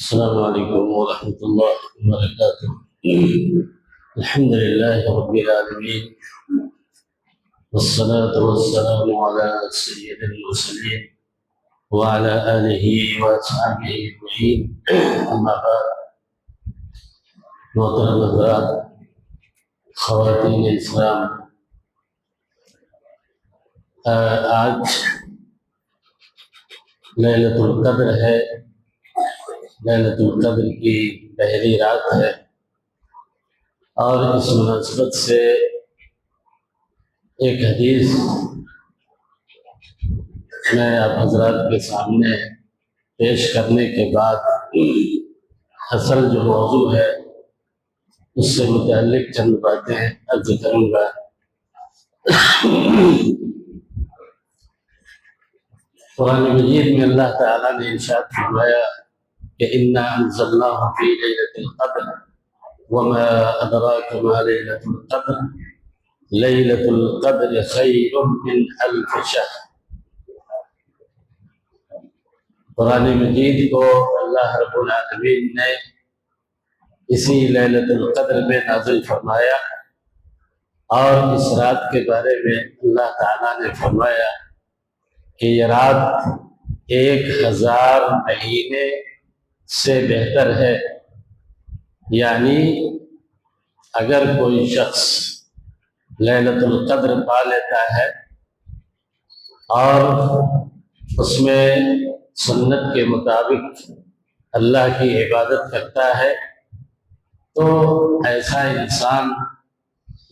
السلام عليكم ورحمة الله وبركاته. الحمد لله رب العالمين، والصلاة والسلام على سيد المرسلين وعلى آله وأصحابه أجمعين. أما بعد، محترم حضرات، خواتین اسلام، آج لیلۃ القدر ہے۔ لیلۃ القدر کی پہلی رات ہے اور اس مناسبت سے ایک حدیث میں آپ حضرات کے سامنے پیش کرنے کے بعد اصل جو موضوع ہے اس سے متعلق چند باتیں عرض کروں گا۔ قرآن مجید میں اللہ تعالیٰ نے ارشاد فرمایا کہ اِنَّا أَنزَلْنَاهُ فِي لَيْلَةِ الْقَدْرِ وَمَا أَدْرَاكَ مَا لَيْلَةُ الْقَدْرِ لَيْلَةُ الْقَدْرِ خَيْرٌ مِّنْ أَلْفِ شَهْرٍ۔ قرآن مجید کو اللہ رب العالمین نے اسی لیلۃ القدر میں نازل فرمایا، اور اس رات کے بارے میں اللہ تعالیٰ نے فرمایا کہ یہ رات 1000 مہینے سے بہتر ہے۔ یعنی اگر کوئی شخص لیلۃ القدر پا لیتا ہے اور اس میں سنت کے مطابق اللہ کی عبادت کرتا ہے تو ایسا انسان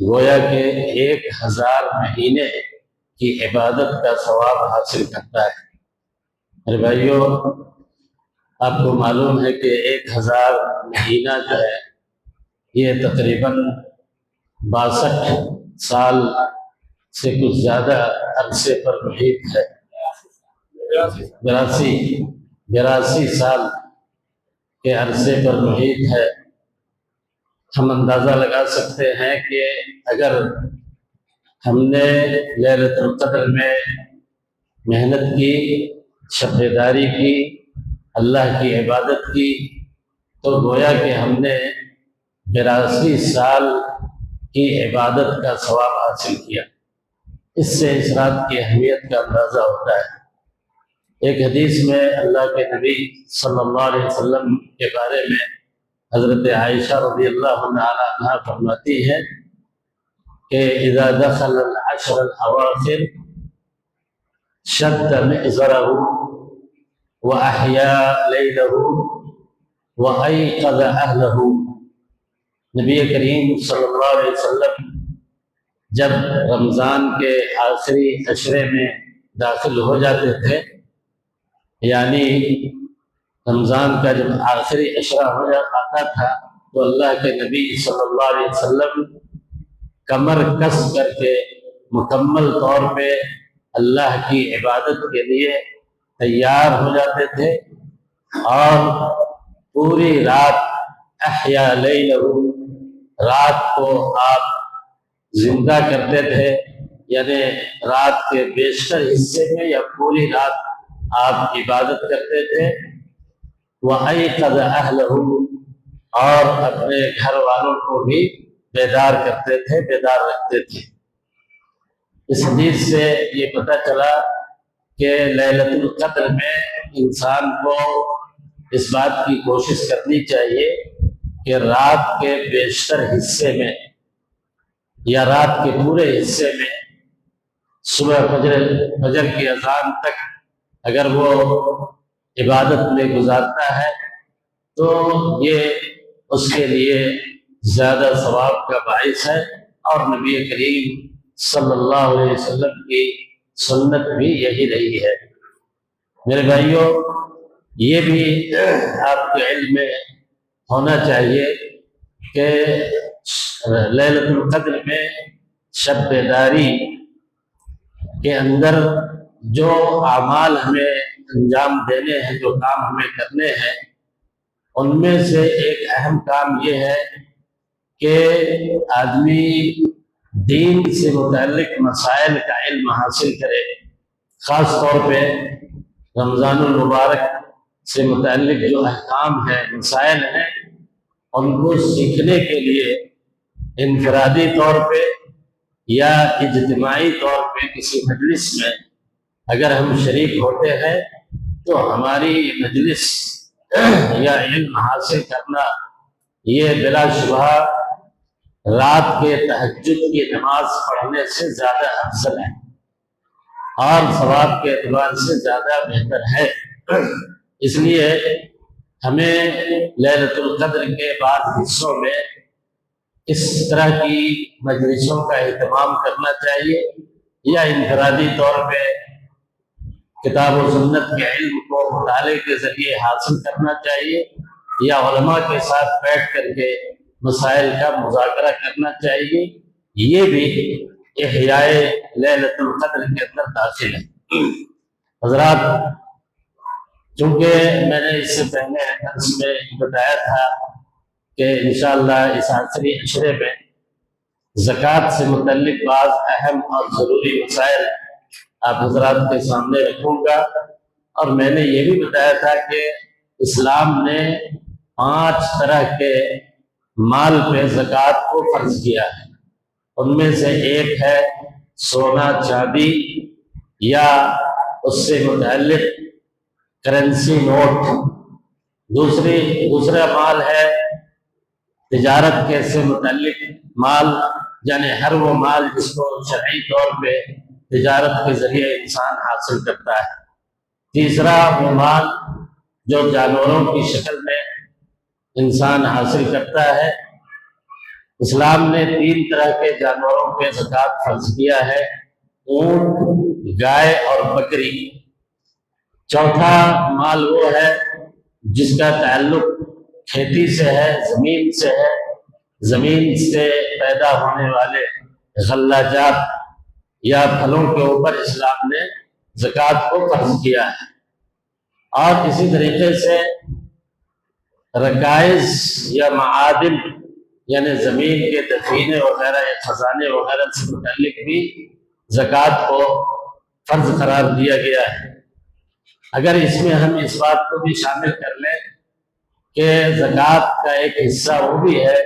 گویا کہ 1000 مہینے کی عبادت کا ثواب حاصل کرتا ہے۔ میرے بھائیو، آپ کو معلوم ہے کہ 1000 مہینہ جو ہے یہ تقریباً 62 سال سے کچھ زیادہ عرصے پر محیط ہے۔ 82 سال کے عرصے پر محیط ہے۔ ہم اندازہ لگا سکتے ہیں کہ اگر ہم نے لیلۃ القدر میں محنت کی، شب بیداری کی، اللہ کی عبادت کی، تو گویا کہ ہم نے 82 سال کی عبادت کا ثواب حاصل کیا۔ اس سے اس رات کی اہمیت کا اندازہ ہوتا ہے۔ ایک حدیث میں اللہ کے نبی صلی اللہ علیہ وسلم کے بارے میں حضرت عائشہ رضی اللہ عنہا فرماتی ہے کہ اذا دخل العشر الاواخر شد مئزرہ وَأَحْيَا لَيْلَهُ وَأَيْقَظَ أَهْلَهُ۔ نبی کریم صلی اللہ علیہ وسلم جب رمضان کے آخری عشرے میں داخل ہو جاتے تھے، یعنی رمضان کا جب آخری عشرہ ہو جاتا تھا تو اللہ کے نبی صلی اللہ علیہ وسلم کمر کس کر کے مکمل طور پہ اللہ کی عبادت کے لیے تیار ہو جاتے تھے، اور پوری رات احیا لیلہ، رات کو آپ زندہ کرتے تھے، یعنی رات کے بیشتر حصے میں یا پوری رات آپ عبادت کرتے تھے۔ وَأَيْقَظَ أَهْلَهُ، اور اپنے گھر والوں کو بھی بیدار کرتے تھے، بیدار رکھتے تھے۔ اس حدیث سے یہ پتہ چلا کہ لیلۃ القدر میں انسان کو اس بات کی کوشش کرنی چاہیے کہ رات کے بیشتر حصے میں یا رات کے پورے حصے میں صبح فجر کی اذان تک اگر وہ عبادت میں گزارتا ہے تو یہ اس کے لیے زیادہ ثواب کا باعث ہے، اور نبی کریم صلی اللہ علیہ وسلم کی سنت بھی یہی رہی ہے۔ میرے بھائیوں، یہ بھی آپ کے علم میں ہونا چاہیے کہ لیلۃ القدر میں شب بیداری کے اندر جو اعمال ہمیں انجام دینے ہیں، جو کام ہمیں کرنے ہیں، ان میں سے ایک اہم کام یہ ہے کہ آدمی دین سے متعلق مسائل کا علم حاصل کرے۔ خاص طور پہ رمضان المبارک سے متعلق جو احکام ہیں، مسائل ہیں، ان کو سیکھنے کے لیے انفرادی طور پہ یا اجتماعی طور پہ کسی مجلس میں اگر ہم شریک ہوتے ہیں تو ہماری مجلس یا علم حاصل کرنا یہ بلا شبہ رات کے تہجد کی نماز پڑھنے سے زیادہ افضل ہے اور ثواب کے اعتبار سے زیادہ بہتر ہے۔ اس لیے ہمیں لیلۃ القدر کے بعد حصوں میں اس طرح کی مجلسوں کا اہتمام کرنا چاہیے، یا انفرادی طور پہ کتاب و سنت کے علم کو مطالعے کے ذریعے حاصل کرنا چاہیے، یا علماء کے ساتھ بیٹھ کر کے مسائل کا مذاکرہ کرنا چاہیے۔ یہ بھی احیاء لیلۃ القدر کے اندر داخل ہے۔ حضرات، چونکہ میں نے اس سے پہلے درس میں بتایا تھا کہ انشاءاللہ اس آخری عشرے میں زکوٰۃ سے متعلق بعض اہم اور ضروری مسائل آپ حضرات کے سامنے رکھوں گا، اور میں نے یہ بھی بتایا تھا کہ اسلام نے 5 طرح کے مال پہ زکوٰۃ کو فرض کیا ہے۔ ان میں سے ایک ہے سونا چاندی یا اس سے متعلق کرنسی نوٹ، دوسرا مال ہے تجارت کے سے متعلق مال، یعنی ہر وہ مال جس کو شرعی طور پہ تجارت کے ذریعے انسان حاصل کرتا ہے۔ تیسرا وہ مال جو جانوروں کی شکل میں انسان حاصل کرتا ہے۔ اسلام نے 3 طرح کے جانوروں پہ زکوٰۃ فرض کیا ہے: اونٹ، گائے اور بکری۔ چوتھا مال وہ ہے جس کا تعلق کھیتی سے ہے، زمین سے ہے، زمین سے پیدا ہونے والے غلہ جات یا پھلوں کے اوپر اسلام نے زکوٰۃ کو فرض کیا ہے۔ اور اسی طریقے سے رکائز یا معادن، یعنی زمین کے دفینے وغیرہ یا خزانے وغیرہ سے متعلق بھی زکوٰۃ کو فرض قرار دیا گیا ہے۔ اگر اس میں ہم اس بات کو بھی شامل کر لیں کہ زکوٰۃ کا ایک حصہ وہ بھی ہے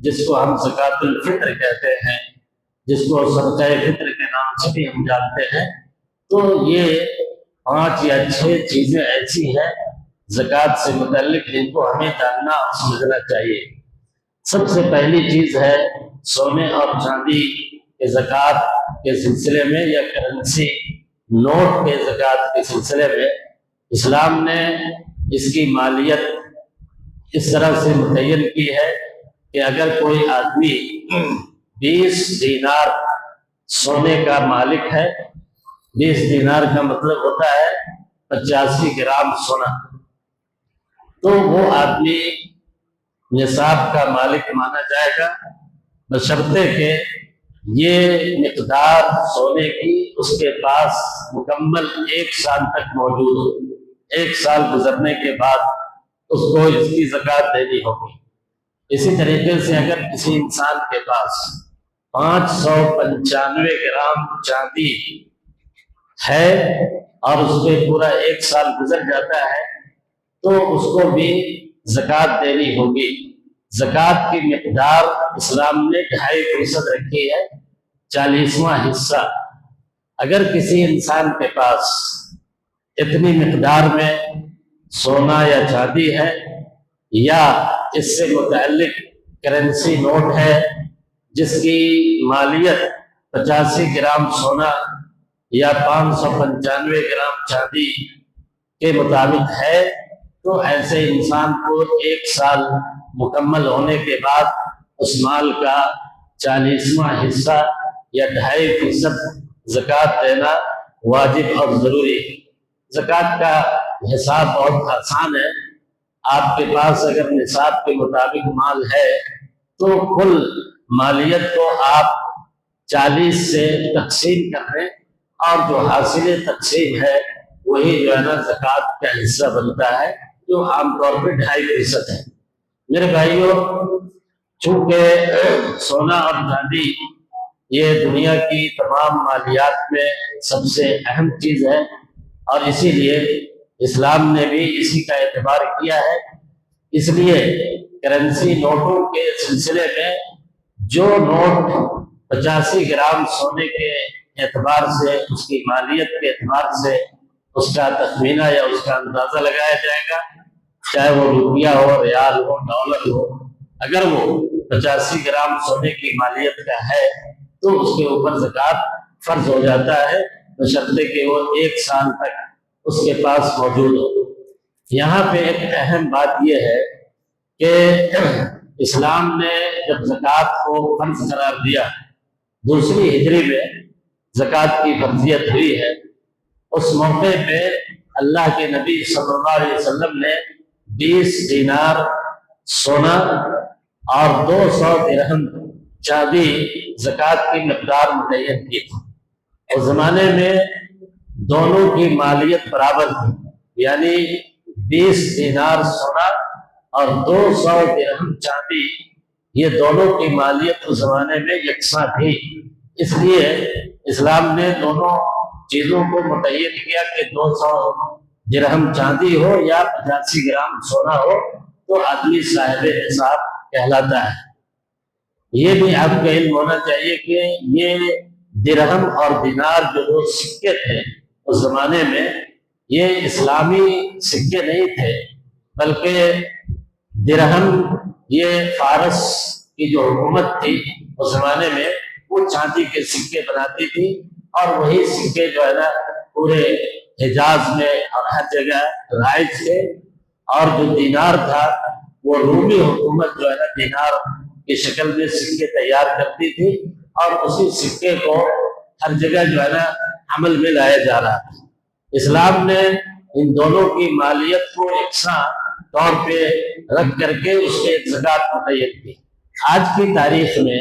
جس کو ہم زکوٰۃ الفطر کہتے ہیں، جس کو صدقہ فطر کے نام سے بھی ہم جانتے ہیں، تو یہ 5 یا 6 چیزیں ایسی ہیں زکوٰۃ سے متعلق جن کو ہمیں جاننا اور سمجھنا چاہیے۔ سب سے پہلی چیز ہے سونے اور چاندی کے زکوٰۃ کے سلسلے میں یا کرنسی نوٹ کے زکوٰۃ کے سلسلے میں اسلام نے اس کی مالیت اس طرح سے متعین کی ہے کہ اگر کوئی آدمی 20 دینار سونے کا مالک ہے، 20 دینار کا مطلب ہوتا ہے 85 گرام سونا، تو وہ آدمی نصاب کا مالک مانا جائے گا، بشرطے کہ یہ مقدار سونے کی اس کے پاس مکمل 1 سال تک موجود ہو۔ 1 سال گزرنے کے بعد اس کو اس کی زکوٰۃ دینی ہوگی۔ اسی طریقے سے اگر کسی انسان کے پاس 595 گرام چاندی ہے اور اس پہ پورا 1 سال گزر جاتا ہے تو اس کو بھی زکوٰۃ دینی ہوگی۔ زکوٰۃ کی مقدار اسلام نے 2.5% رکھی ہے، 40واں حصہ۔ اگر کسی انسان کے پاس اتنی مقدار میں سونا یا چاندی ہے یا اس سے متعلق کرنسی نوٹ ہے جس کی مالیت 85 گرام سونا یا 595 گرام چاندی کے مطابق ہے، تو ایسے انسان کو 1 سال مکمل ہونے کے بعد اس مال کا 40واں حصہ یا 2.5% زکوٰۃ دینا واجب اور ضروری ہے۔ زکوٰۃ کا حساب بہت آسان ہے۔ آپ کے پاس اگر نصاب کے مطابق مال ہے تو کل مالیت کو آپ 40 سے تقسیم کر دیں، اور جو حاصل تقسیم ہے وہی جو ہے نا زکوٰۃ کا حصہ بنتا ہے، جو عام طور پہ 2.5% ہے۔ میرے بھائیوں، چونکہ سونا اور چاندی یہ دنیا کی تمام مالیات میں سب سے اہم چیز ہے، اور اسی لیے اسلام نے بھی اسی کا اعتبار کیا ہے۔ اس لیے کرنسی نوٹوں کے سلسلے میں جو نوٹ 85 گرام سونے کے اعتبار سے، اس کی مالیت کے اعتبار سے اس کا تخمینہ یا اس کا اندازہ لگایا جائے گا، چاہے وہ روپیہ ہو، ریال ہو، ڈالر ہو، اگر وہ 85 گرام سونے کی مالیت کا ہے تو اس کے اوپر زکوٰۃ فرض ہو جاتا ہے، بشرطے کہ وہ 1 سال تک اس کے پاس موجود ہو۔ یہاں پہ ایک اہم بات یہ ہے کہ اسلام نے جب زکوٰۃ کو فرض قرار دیا، دوسری ہجری میں زکوٰۃ کی فرضیت ہوئی ہے، اس موقع پہ اللہ کے نبی صلی اللہ علیہ وسلم نے 20 دینار سونا اور 200 درہم چاندی زکوٰۃ کی مقدار متعین کی تھی۔ اس زمانے میں دونوں کی مالیت برابر تھی، یعنی 20 دینار سونا اور 200 درہم چاندی، یہ دونوں کی مالیت اس زمانے میں یکساں تھی۔ اس لیے اسلام نے دونوں چیزوں کو متعین کیا کہ 200 درہم چاندی ہو یا 85 گرام سونا ہو تو آدمی صاحب نصاب کہلاتا ہے۔ یہ بھی آپ کا علم ہونا چاہیے کہ یہ درہم اور دینار جو دو سکے تھے اس زمانے میں، یہ اسلامی سکے نہیں تھے، بلکہ درہم یہ فارس کی جو حکومت تھی اس زمانے میں وہ چاندی کے سکے بناتی تھی، اور وہی سکے جو ہے نا پورے حجاز میں اور ہر جگہ رائج تھے۔ اور جو دینار تھا وہ رومی حکومت جو ہے نا دینار کی شکل میں سکے تیار کرتی تھی، اور اسی سکے کو ہر جگہ جو ہے نا عمل میں لایا جا رہا تھا۔ اسلام نے ان دونوں کی مالیت کو یکساں طور پہ رکھ کر کے اس کے زکوٰۃ متعین کی۔ آج کی تاریخ میں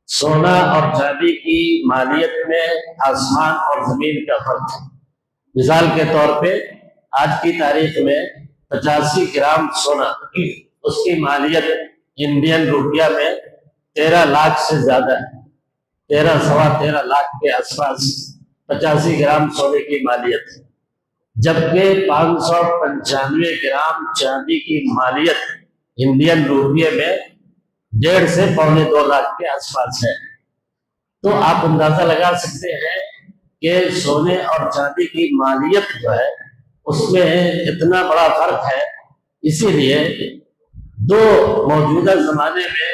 سونا اور چاندی کی مالیت میں آسمان اور زمین کا فرق ہے۔ مثال کے طور پہ آج کی تاریخ میں 85 گرام سونا، اس کی مالیت انڈین روپیہ میں 13 لاکھ سے زیادہ ہے، 13 لاکھ کے آس پاس 85 گرام سونے کی مالیت ہے، جبکہ 595 گرام چاندی کی مالیت انڈین روپیے میں 1.5 سے 2.25 لاکھ کے آس پاس ہے۔ تو آپ اندازہ لگا سکتے ہیں کہ سونے اور چاندی کی مالیت جو ہے اس میں اتنا بڑا فرق ہے۔ اسی لیے دو موجودہ زمانے میں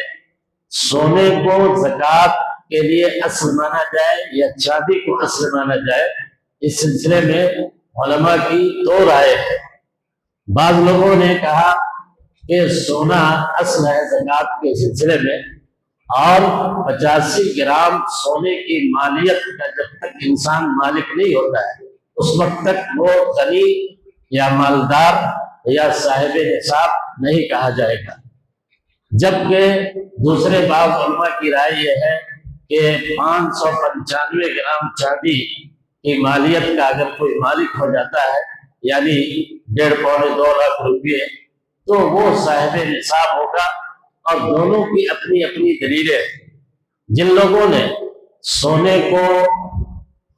سونے کو زکوٰۃ کے لیے اصل مانا جائے یا چاندی کو اصل مانا جائے، اس سلسلے میں علماء کی 2 رائے ہیں۔ بعض لوگوں نے کہا کہ سونا اصل ہے زکوٰۃ کے سلسلے میں، اور 85 گرام سونے کی مالیت کا جب تک انسان مالک نہیں ہوتا ہے اس وقت تک وہ غنی یا مالدار یا صاحب نصاب نہیں کہا جائے گا۔ جبکہ دوسرے بعض علماء کی رائے یہ ہے کہ 595 گرام چاندی کی مالیت کا اگر کوئی مالک ہو جاتا ہے، یعنی 1.5-2 لاکھ روپے، تو وہ صاحب نصاب ہوگا۔ اور دونوں کی اپنی اپنی دلیلیں ہیں۔ جن لوگوں نے سونے کو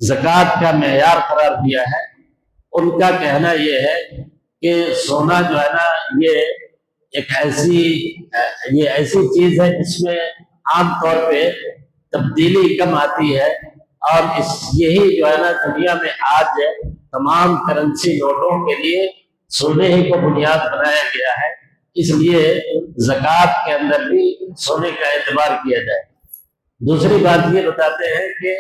زکوٰۃ کا معیار قرار دیا ہے ان کا کہنا یہ ہے کہ سونا جو ہے نا یہ ایک ایسی چیز ہے جس میں عام طور پہ تبدیلی کم آتی ہے، اور یہی جو ہے نا دنیا میں آج تمام کرنسی نوٹوں کے لیے سونے ہی کو بنیاد بنایا گیا ہے۔ اس لیے زکوٰۃ کے اندر بھی سونے کا اعتبار کیا جائے۔ دوسری بات یہ بتاتے ہیں کہ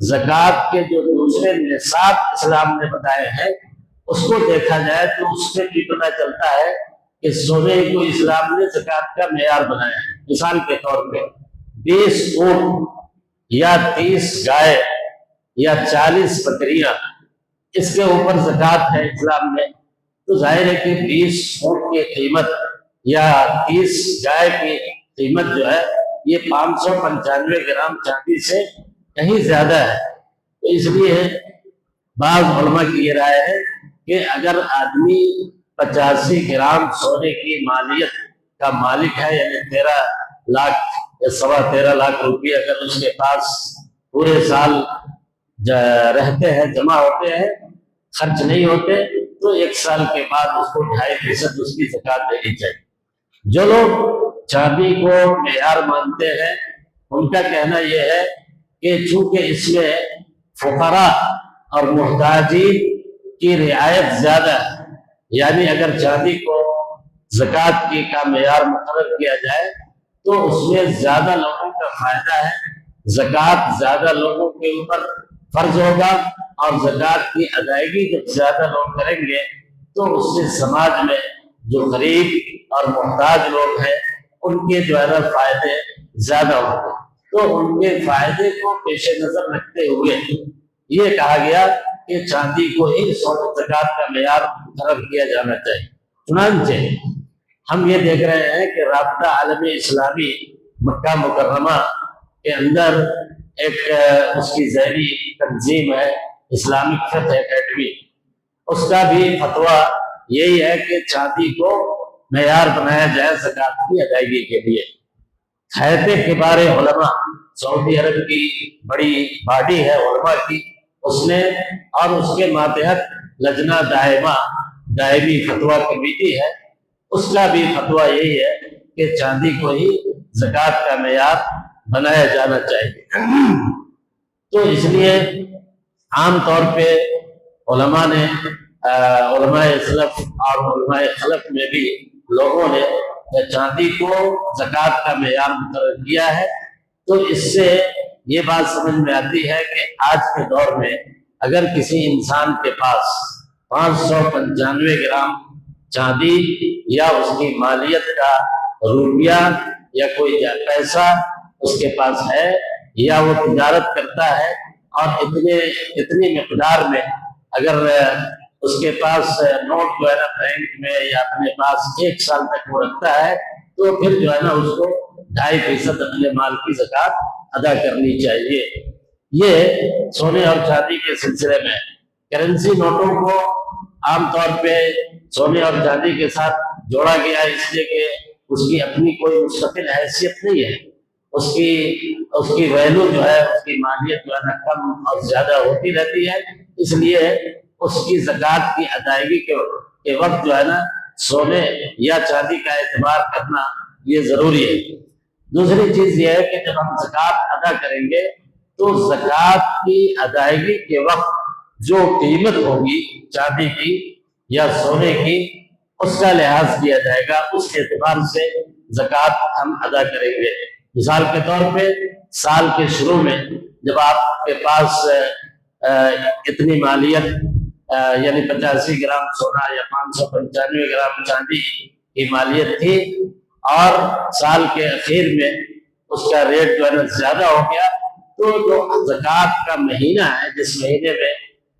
زکوٰۃ کے جو دوسرے نصاب اسلام نے بتائے ہیں اس کو دیکھا جائے تو اس سے بھی پتہ چلتا ہے کہ سونے کو اسلام نے زکوٰۃ کا معیار بنایا ہے۔ مثال کے طور پہ 20 اونٹ یا 30 گائے یا 40 بکریاں، اس کے اوپر زکوٰۃ ہے اسلام میں، تو ظاہر ہے کہ 20 اونٹ کی قیمت یا 30 گائے کی قیمت جو ہے یہ 595 گرام چاندی سے کہیں زیادہ ہے۔ تو اس لیے بعض علماء کی یہ رائے ہے کہ اگر آدمی 85 گرام سونے کی مالیت کا مالک ہے، یعنی 13 لاکھ یا 13.25 لاکھ روپے اگر اس کے پاس پورے سال رہتے ہیں، جمع ہوتے ہیں، خرچ نہیں ہوتے، تو 1 سال کے بعد اس کو 2.5% اس کی زکوٰۃ دینی چاہیے۔ جو لوگ چاندی کو معیار مانتے ہیں ان کا کہنا یہ ہے کہ چونکہ اس میں فقراء اور محتاجین کی رعایت زیادہ ہے، یعنی اگر چاندی کو زکوٰۃ کی کا معیار مقرر کیا جائے تو اس میں زیادہ لوگوں کا فائدہ ہے، زکوٰۃ زیادہ لوگوں کے اوپر فرض ہوگا، اور زکوٰۃ کی ادائیگی جب زیادہ لوگ کریں گے تو اس سے سماج میں جو غریب اور محتاج لوگ ہیں ان کے جو ہے نا فائدے زیادہ ہوں گے۔ تو ان کے فائدے کو پیش نظر رکھتے ہوئے یہ کہا گیا کہ چاندی کو ہی زکوٰۃ کا معیار مقرر کیا جانا چاہیے۔ چنانچہ ہم یہ دیکھ رہے ہیں کہ رابطہ عالم اسلامی مکہ مکرمہ کے اندر ایک اس کی ذیلی تنظیم ہے اسلامک فقہ اکیڈمی، اس کا بھی فتویٰ یہی ہے کہ چاندی کو معیار بنایا جائے زکوٰۃ کی ادائیگی کے لیے۔ ہیئت کبار علماء سعودی عرب کی بڑی باڈی ہے علماء کی، اس نے اور اس کے ماتحت لجنہ دائمہ دائمی فتویٰ کمیٹی ہے، اس کا بھی فتویٰ یہی ہے کہ چاندی کو ہی زکوٰۃ کا معیار بنایا جانا چاہیے۔ تو اس لیے عام طور پہ علماء نے علماء سلف اور علماء خلف میں بھی لوگوں نے چاندی کو زکوٰۃ کا معیار مقرر کیا ہے۔ تو اس سے یہ بات سمجھ میں آتی ہے کہ آج کے دور میں اگر کسی انسان کے پاس 595 گرام چاندی یا اس کی مالیت کا روپیہ یا کوئی پیسہ اس کے پاس ہے، یا وہ تجارت کرتا ہے اور اتنی مقدار میں اگر اس کے پاس نوٹ جو ہے نا بینک میں یا اپنے پاس 1 سال تک وہ رکھتا ہے، تو پھر جو ہے نا اس کو 2.5% اپنے مال کی زکوٰۃ ادا کرنی چاہیے۔ یہ سونے اور چاندی کے سلسلے میں کرنسی نوٹوں کو عام طور پہ سونے اور چاندی کے ساتھ جوڑا گیا ہے، اس لیے کہ اس کی اپنی کوئی مستقل حیثیت نہیں ہے، اس کی ویلو جو ہے، اس کی مالیت جو ہے نا کم اور زیادہ ہوتی رہتی ہے، اس لیے اس کی زکوٰۃ کی ادائیگی کے وقت جو ہے نا سونے یا چاندی کا اعتبار کرنا یہ ضروری ہے۔ دوسری چیز یہ ہے کہ جب ہم زکوٰۃ ادا کریں گے تو زکوٰۃ کی ادائیگی کے وقت جو قیمت ہوگی چاندی کی یا سونے کی، اس کا لحاظ کیا جائے گا، اس اعتبار سے زکوٰۃ ہم ادا کریں گے۔ مثال کے طور پہ سال کے شروع میں جب آپ کے پاس اتنی مالیت یعنی 85 گرام سونا یا 595 گرام چاندی کی مالیت تھی، اور سال کے اخیر میں اس کا ریٹ جو ہے نا زیادہ ہو گیا، تو جو زکوٰۃ کا مہینہ ہے، جس مہینے میں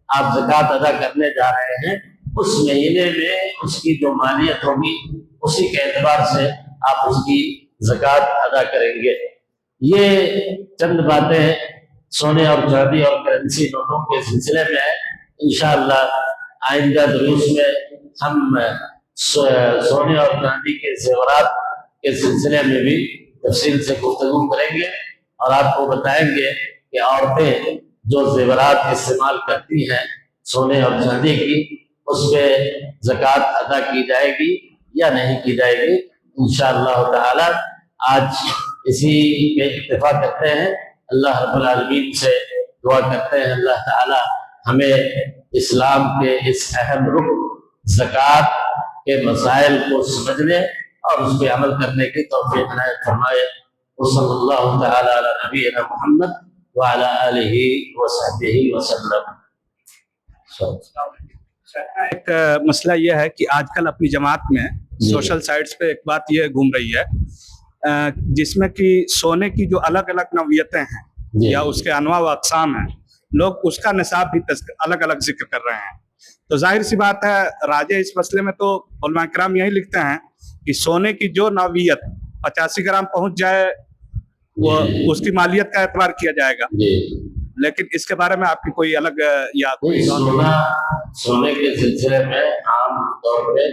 آپ زکوٰۃ ادا کرنے جا رہے ہیں، اس مہینے میں اس کی جو مالیت ہوگی اسی کے اعتبار سے آپ اس کی زکوٰۃ ادا کریں گے۔ یہ چند باتیں سونے اور چاندی اور کرنسی نوٹوں کے سلسلے میں ہے۔ انشاءاللہ آئندہ دروس میں ہم سونے اور چاندی کے زیورات کے سلسلے میں بھی تفصیل سے گفتگو کریں گے، اور آپ کو بتائیں گے کہ عورتیں جو زیورات استعمال کرتی ہیں سونے اور چاندی کی، اس پہ زکوٰۃ ادا کی جائے گی یا نہیں کی جائے گی۔ انشاءاللہ تعالی آج اسی پہ اتفاق کرتے ہیں۔ اللہ رب العالمین سے دعا کرتے ہیں اللہ تعالی ہمیں اسلام کے اس اہم رکن زکوٰۃ کے مسائل کو سمجھنے اور اس پہ عمل کرنے کی توفیق عنایت فرمائے۔ وصلی اللہ تعالی علی نبینا محمد وعلی آلہ وصحبہ وسلم۔ ایک مسئلہ یہ ہے کہ آج کل اپنی جماعت میں سوشل سائٹس پہ ایک بات یہ گھوم رہی ہے جس میں کہ سونے کی جو الگ الگ نوعیتیں ہیں یا اس کے انواع و اقسام ہیں، لوگ اس کا نصاب بھی الگ الگ ذکر کر رہے ہیں۔ تو ظاہر سی بات ہے راجہ اس مسئلے میں تو علماء کرام یہی لکھتے ہیں کہ سونے کی جو نوعیت 85 گرام پہنچ جائے وہ اس کی مالیت کا اعتبار کیا جائے گا، لیکن اس کے بارے میں آپ کی کوئی الگ یا سونے کے سلسلے میں عام طور پہ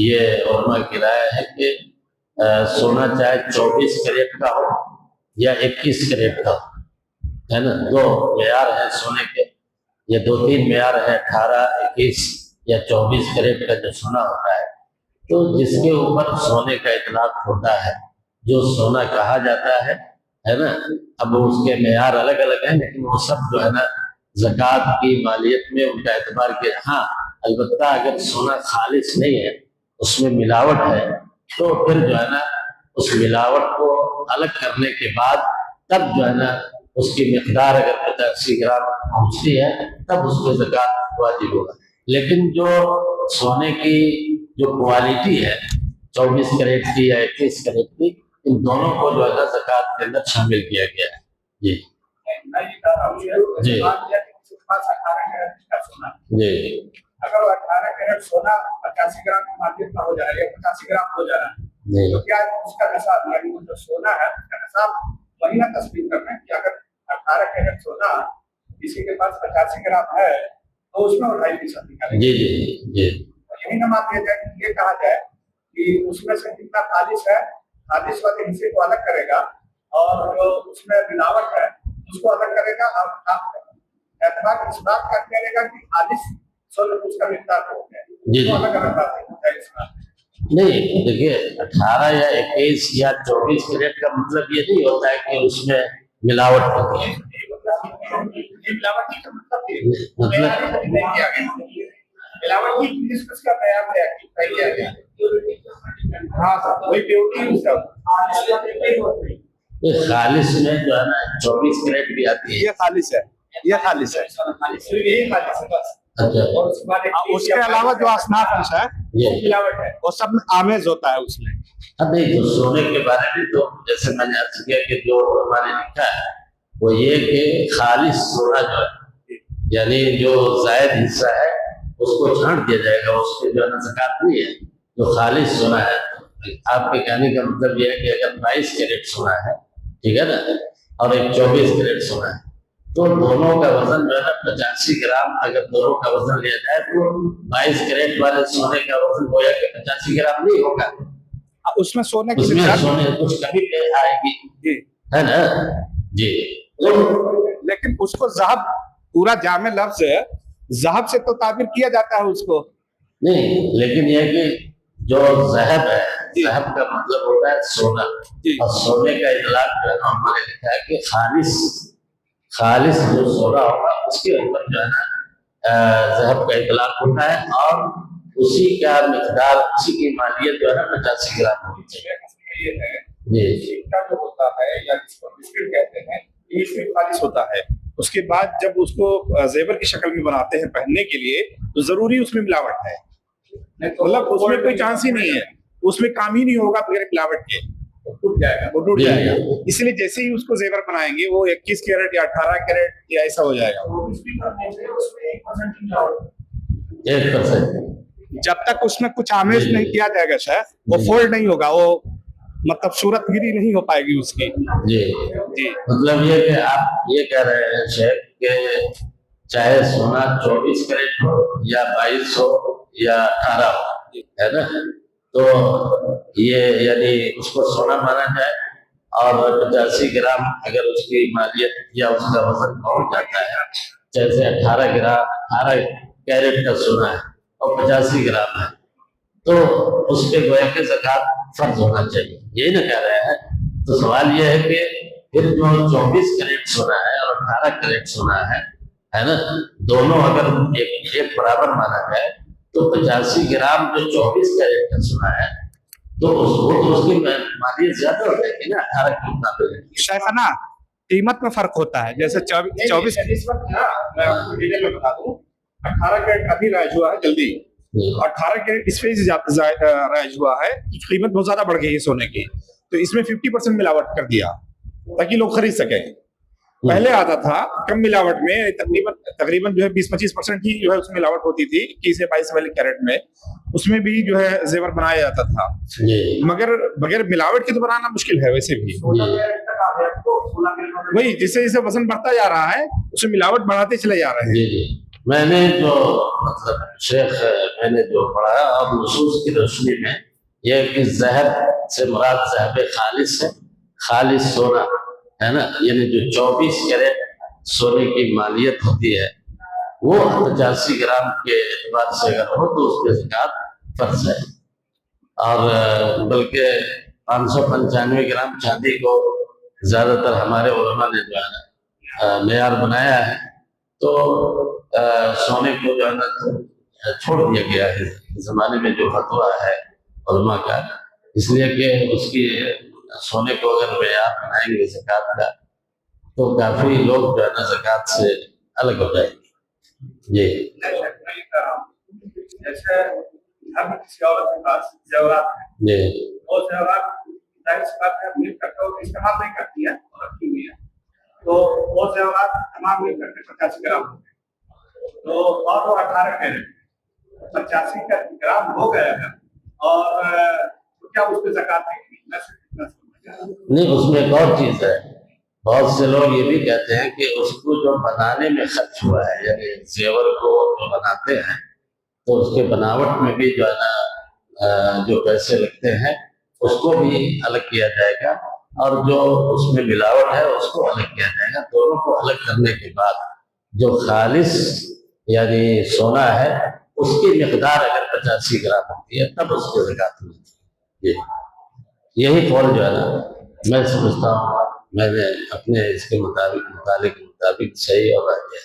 یہ علماء کی رائے ہے کہ سونا چاہے 24 کیرٹ کا ہو یا 21 کیرٹ کا ہو، ہے نا، 2 معیار ہیں سونے کے، یا 2-3 معیار ہیں 18 21، یا 24 کیرٹ کا جو سونا ہوتا ہے، تو جس کے اوپر سونے کا اطلاق ہوتا ہے، جو سونا کہا جاتا ہے نا، اب اس کے معیار الگ الگ ہیں، لیکن وہ سب جو ہے نا زکوٰۃ کی مالیت میں ان کا اعتبار کیا۔ ہاں البتہ اگر سونا خالص نہیں ہے، اس میں ملاوٹ ہے، تو پھر جو ہے نا اس ملاوٹ کو الگ کرنے کے بعد تب جو ہے نا اس کی مقدار اگر 85 گرام پہنچتی ہے تب اس کو زکوٰۃ واجب ہوگا۔ لیکن جو سونے کی جو کوالٹی ہے 24 کیرٹ کی یا 21 کیرٹ کی، ان دونوں کو جو ہے نا زکوٰۃ کے اندر شامل کیا گیا ہے۔ جی جی جی اگر 18 کیرٹ سونا 85 گرام کی مارکیٹ میں ہو جائے یا 85 گرام ہو جا رہا ہے، تو کیا اس کا نصاب یعنی وہ جو سونا ہے اس کا نصاب وہی نہ تصویر کرنا ہے کہ اگر 18 کیرٹ سونا کسی کے پاس 85 گرام ہے تو اس میں 2.5% نکالیں گے۔ جی جی جی یہی نہ مان لیا جائے کہ یہ کہا جائے کہ اس میں سے کتنا خالص ہے، خالص والے حصے کو الگ کرے گا اور جو اس میں ملاوٹ ہے اس کو الگ کرے گا، اور اعتبار اس بات کا کرے گا کہ خالص اس کا مقدار ہو گیا۔ جی جی الگ الگ بات ہے اس میں۔ نہیں، دیکھیے 18 یا 21 یا 24 کیرٹ کا مطلب یہ نہیں ہوتا ہے کہ اس میں ملاوٹ ہوتی ہے، خالص میں جو ہے نا 24 کیرٹ بھی آتی ہے۔ یہ خالص ہے، یہ خالص ہے۔ اچھا، اس کے علاوہ جو اصناف ہے وہ سب میں آمیز ہوتا ہے اس میں۔ اب نہیں، تو سونے کے بارے میں تو جیسے میں نے عرض کیا کہ جو ہمارے لکھا ہے وہ یہ کہ خالص سونا جو ہے یعنی جو زائد حصہ ہے اس کو چھانٹ دیا جائے گا، اس کے جو ہے نا زکوٰۃ نہیں ہے۔ جو خالص سونا ہے، آپ کے کہنے کا مطلب یہ ہے کہ اگر 22 کیرٹ سونا ہے، ٹھیک ہے نا، اور ایک 24 کیرٹ سونا ہے، تو دونوں کا وزن جو ہے نا 85 گرام اگر دونوں کا وزن لیا جائے تو 22 کیرٹ والے سونے کا وزن گویا کہ 85 گرام نہیں ہوگا، اس میں سونے اس میں سونے کچھ کمی آئے گی، ہے نا۔ جی لیکن اس کو ذہب، پورا جامع لفظ ہے، ذہب سے تو تعبیر کیا جاتا ہے اس کو نہیں، لیکن یہ کہ جو ذہب ہے، ذہب کا مطلب ہوتا ہے سونا، اور سونے کا اطلاق جو ہے نا ہمارے لکھا ہے کہ خالص جو سونا ہوگا اس کے اوپر جو ہے نا ذہب کا اطلاق ہوتا ہے، اور اسی کا مقدار، اسی کی مالیت جو ہے نا 85 گرام ہونی چاہیے۔ یہ ہے جی جو ہوتا ہے یا جس کو بسکٹ کہتے ہیں، یہ اس میں خالص ہوتا ہے۔ اس کے بعد جب اس کو زیور کی شکل میں بناتے ہیں پہننے کے لیے تو ضروری اس میں ملاوٹ ہے، مطلب اس میں کوئی چانس ہی نہیں ہے، اس میں کام ہی نہیں ہوگا بغیر ملاوٹ کے، ٹوٹ جائے گا، وہ ٹوٹ جائے گا۔ اس لیے جیسے ہی اس کو زیور بنائیں گے وہ 21 کیرٹ یا 18 کیرٹ یا ایسا ہو جائے گا۔ 1%۔ جب تک اس میں کچھ آمیز نہیں کیا جائے گا شیخ، وہ فولڈ نہیں ہوگا، وہ مطلب صورت گیری نہیں ہو پائے گی اس کی۔ جی جی مطلب یہ کہ آپ یہ کہہ رہے ہیں شیخ کہ چاہے سونا 24 کیرٹ ہو یا 22 ہو یا 18 ہو، ہے نا، تو یہ یعنی اس کو سونا مانا جائے، اور 85 گرام اگر اس کی مالیت یا اس کا وزن پہنچ جاتا ہے، جیسے 18 کیرٹ کا سونا ہے اور 85 گرام ہے، تو اس پہ گویا کہ زکوٰۃ فرض ہونا چاہیے، یہی نہ کہہ رہے ہیں۔ تو سوال یہ ہے کہ پھر جو 24 کیرٹ سونا ہے اور 18 کیرٹ سونا ہے نا، دونوں اگر ایک برابر مانا جائے تو 85 گرام جو 24 کیرٹ کا سونا ہے تو اس کی مالیت زیادہ ہو جائے گی نا 18 کے مقابلے۔ شیخنا قیمت میں فرق ہوتا ہے، جیسے 24 اس وقت نا میں آپ کو ڈیٹیل میں بتا دوں، 18 کیرٹ ابھی رائج ہوا ہے جلدی، 18 کیرٹ اس فیز رائج ہوا ہے، قیمت بہت زیادہ بڑھ گئی ہے سونے کی، تو اس میں 50% ملاوٹ کر دیا تاکہ لوگ خرید سکیں۔ پہلے آتا تھا کم ملاوٹ میں تقریباً جو ہے 20-25% کی جو ہے اس میں ملاوٹ ہوتی تھی 21 سے 22 والے کیرٹ میں، اس میں بھی جو ہے زیور بنایا جاتا تھا، مگر بغیر ملاوٹ کے تو بنانا مشکل ہے ویسے بھی۔ وہی جیسے جیسے وزن بڑھتا جا رہا ہے اس میں ملاوٹ بڑھاتے چلے جا رہے ہیں۔ جی میں نے جو مطلب شیخ میں نے جو پڑھا اور نصوص کی روشنی میں یہ کہ ذہب سے مراد ذہب خالص ہے، خالص سونا ہے نا، یعنی جو 24 کیرٹ سونے کی مالیت ہوتی ہے وہ 85 گرام کے اعتبار سے اگر ہو تو اس پہ زکوٰۃ فرض ہے. اور بلکہ 595 گرام چاندی کو زیادہ تر ہمارے علماء نے جو ہے نا معیار بنایا ہے. تو سونے کو جو ہے نا چھوڑ دیا گیا ہے اس زمانے میں جو فتویٰ ہے علماء کا، اس لیے کہ اس کی سونے کو اگر معیار بنائیں گے زکوٰۃ کا تو کافی لوگ جو ہے نا زکوٰۃ سے الگ ہو جائیں گے. جی جیسے ہم کسی عورت کے پاس زیورات ہیں، جی وہ زیورات ظاہر سی بات ہے مل کر کے استعمال نہیں کرتی ہے اور رکھی ہوئی ہے، تو وہ زیورات تمام مل کر کے 85 گرام ہو گئے، تو اور وہ 18 کیرٹ 85 گرام ہو گئے اگر، اور تو کیا اس پہ زکوٰۃ نہیں. اس میں ایک اور چیز ہے، بہت سے لوگ یہ بھی کہتے ہیں کہ اس کو جو بنانے میں خرچ ہوا ہے، یعنی زیور کو جو بناتے ہیں تو اس کے بناوٹ میں بھی جو ہے نا جو پیسے لگتے ہیں اس کو بھی الگ کیا جائے گا، اور جو اس میں ملاوٹ ہے اس کو الگ کیا جائے گا. دونوں کو الگ کرنے کے بعد جو خالص یعنی سونا ہے اس کی مقدار اگر 85 گرام ہوتی ہے تب اس کو زکوٰۃ ملتی ہے. یہی قول جو ہے نا میں سمجھتا ہوں میں نے اپنے اس کے مطابق صحیح اور راجح ہے.